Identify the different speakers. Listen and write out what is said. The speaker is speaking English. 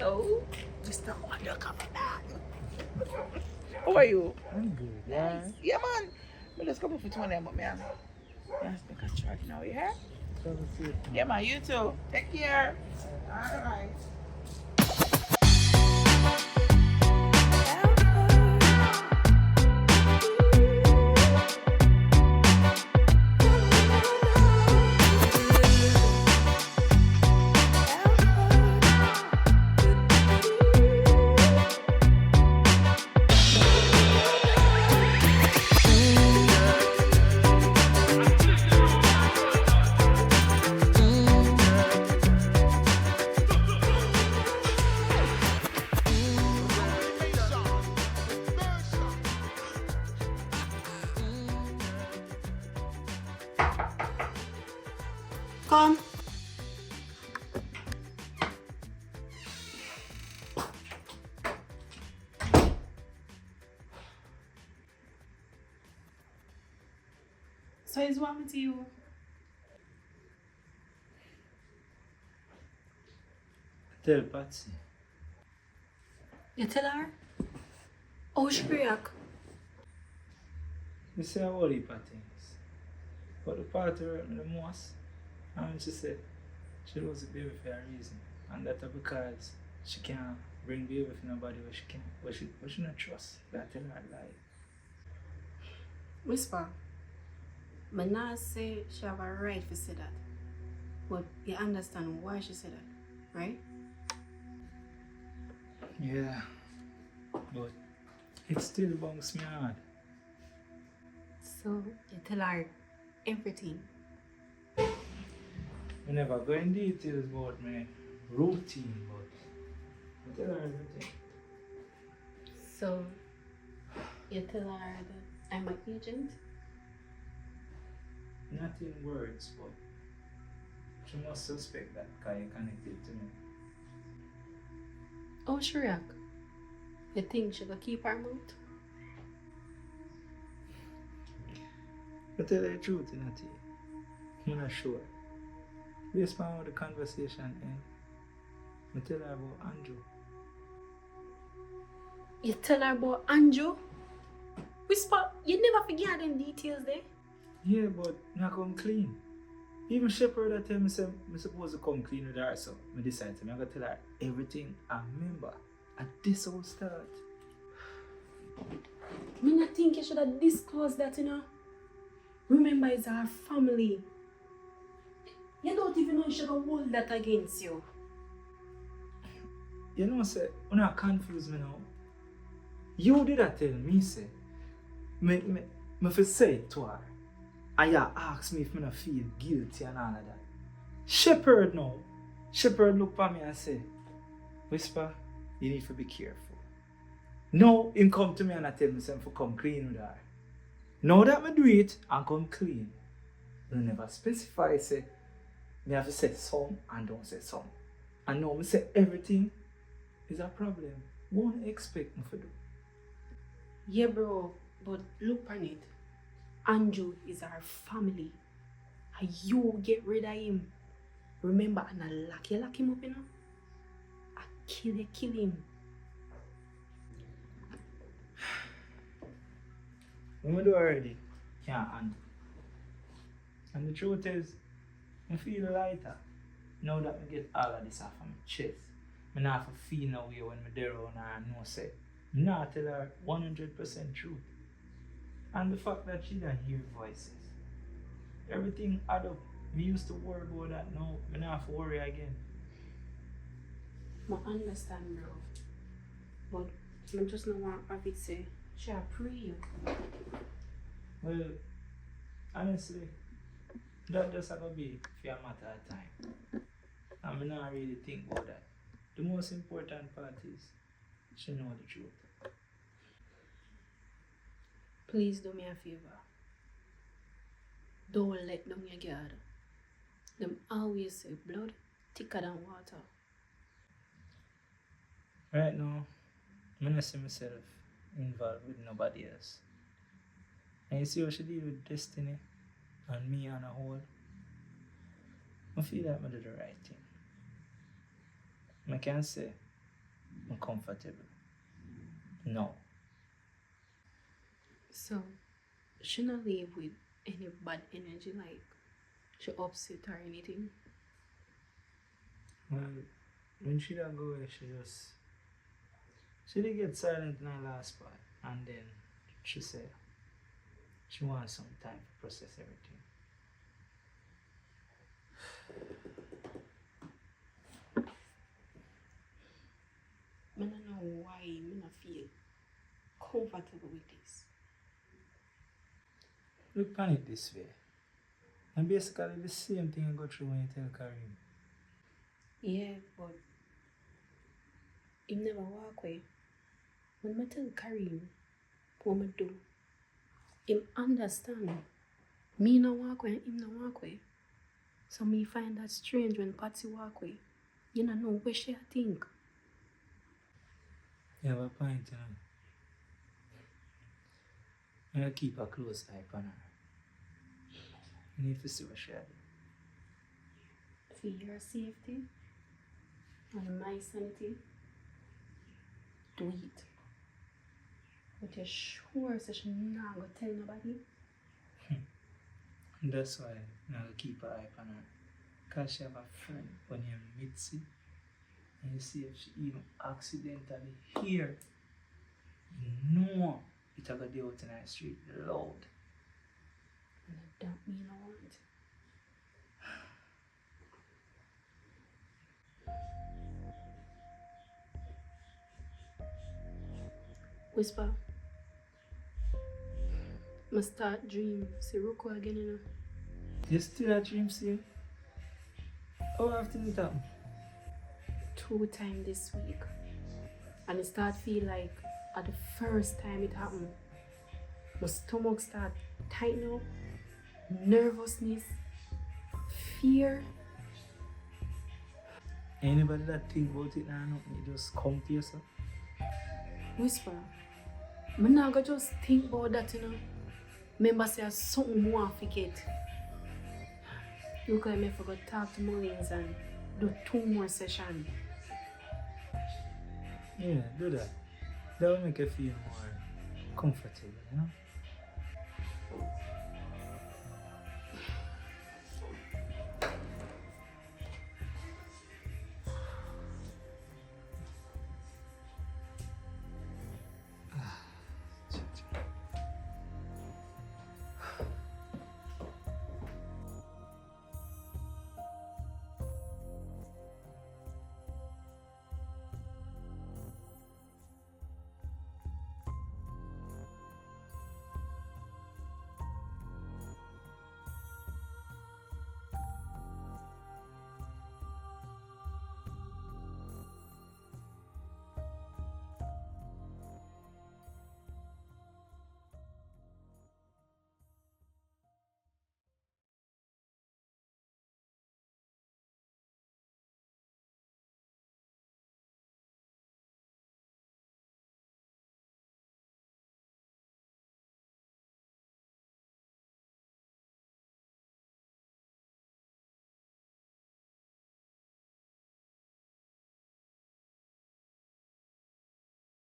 Speaker 1: Hello, Mr. Undercover Man. How are you?
Speaker 2: I'm good.
Speaker 1: Nice. Yeah, man. Me just come up with one of them, man. Let's make a track now, yeah?
Speaker 2: Travel safe, man.
Speaker 1: Yeah, man, you too. Take care. All right.
Speaker 3: Come. So is what with you?
Speaker 2: Tell Patsy.
Speaker 3: You tell her? Oh, she react.
Speaker 2: You say a whole heap of things. But the part that hurt me the most, and she said she loves the baby for a reason. And that's because she can't bring baby for nobody where she can. But she not trust. That tell her lie.
Speaker 3: Whisper. But now say she have a right to say that. But you understand why she said that, right?
Speaker 2: Yeah. But it still bungs me hard.
Speaker 3: So you tell her everything.
Speaker 2: We never go in details about my routine, but I tell her everything.
Speaker 3: So you tell her that I'm an agent?
Speaker 2: Not in words, but she must suspect that because you're connected to me.
Speaker 3: Oh, she react. You think she will keep her mouth?
Speaker 2: I tell her the truth, Nati. I'm not sure. Based on how the conversation ends, I tell her about Andrew.
Speaker 3: You tell her about Andrew? Whisper, you never forget them details there.
Speaker 2: Yeah, but I come clean. Even Shepherd that tell me say I'm supposed to come clean with her, so I decide to I'm gonna tell her everything I remember. And this all start.
Speaker 3: Me not think you should have disclosed that, you know. Remember, it's our family. You don't even know you should have hold that against you.
Speaker 2: You know, say, you're not confused me now. You did that tell me, say, me fi say it to her. And you ask me if I feel guilty and all of that. Shepherd now. Shepherd look for me and say, Whisper, you need to be careful. Now him come to me and I tell me to come clean with her. Now that I do it and come clean, you never specify say me have to say some and don't say some. And now me say everything is a problem. Won't expect me to do.
Speaker 3: Yeah, bro, but look on it. Andrew is our family. And you get rid of him. Remember, and I lock him up, you know? I kill him.
Speaker 2: When I do already, can't handle. And the truth is, I feel lighter now that I get all of this off of my chest. I don't have to feel no way when I'm there around her and know say, I not tell her 100% truth. And the fact that she don't hear voices. Everything add up. Me used to worry about that now. I don't have to worry again.
Speaker 3: I understand, bro. But I just don't want to say, she a pray you.
Speaker 2: Well, honestly, that just have to be for a matter of time. And I not really think about that. The most important part is she know the truth.
Speaker 3: Please do me a favor. Don't let down your guard. Them always say blood thicker than water.
Speaker 2: Right now, I don't see myself involved with nobody else. And you see how she deal with destiny and me on a whole. I feel like I did the right thing. I can say I'm comfortable. No.
Speaker 3: So, she not leave with any bad energy, like she upset or anything.
Speaker 2: Well, when she don't go away, she did get silent in her last part, and then she said she wants some time to process everything.
Speaker 3: I don't know why I not feel comfortable with this.
Speaker 2: Look upon it this way. And basically the same thing you go through when you tell Karim.
Speaker 3: Yeah, but him never walk away. When I tell Karim what I do, him understand. Me no walk away, him no walk away. So me find that strange when Patsy walk away. You don't know where she think.
Speaker 2: You have a point, you know. You gotta keep a close eye on her. You need to see what she do.
Speaker 3: For your safety and my sanity, do it. But you're sure so she not gonna tell nobody?
Speaker 2: And that's why you gotta keep an eye on her. Because she have a friend when you meet see, and you see if she even accidentally hear, you know it's gonna be out in the street loud.
Speaker 3: And I don't mean I want. Whisper. I start dream see Ruko again, you know.
Speaker 2: You still a dream see? How often it happen?
Speaker 3: 2 times this week. And it start feel like at the first time it happened, my stomach start tighten up, nervousness, fear.
Speaker 2: Anybody that think about it now, nothing, you just come to yourself.
Speaker 3: Whisper. I'm not gonna just think about that, you know. Remember say something more I forget. Look like I forgot to talk to Mullins and do 2 more sessions.
Speaker 2: Yeah, do that. That will make you feel more comfortable, you know?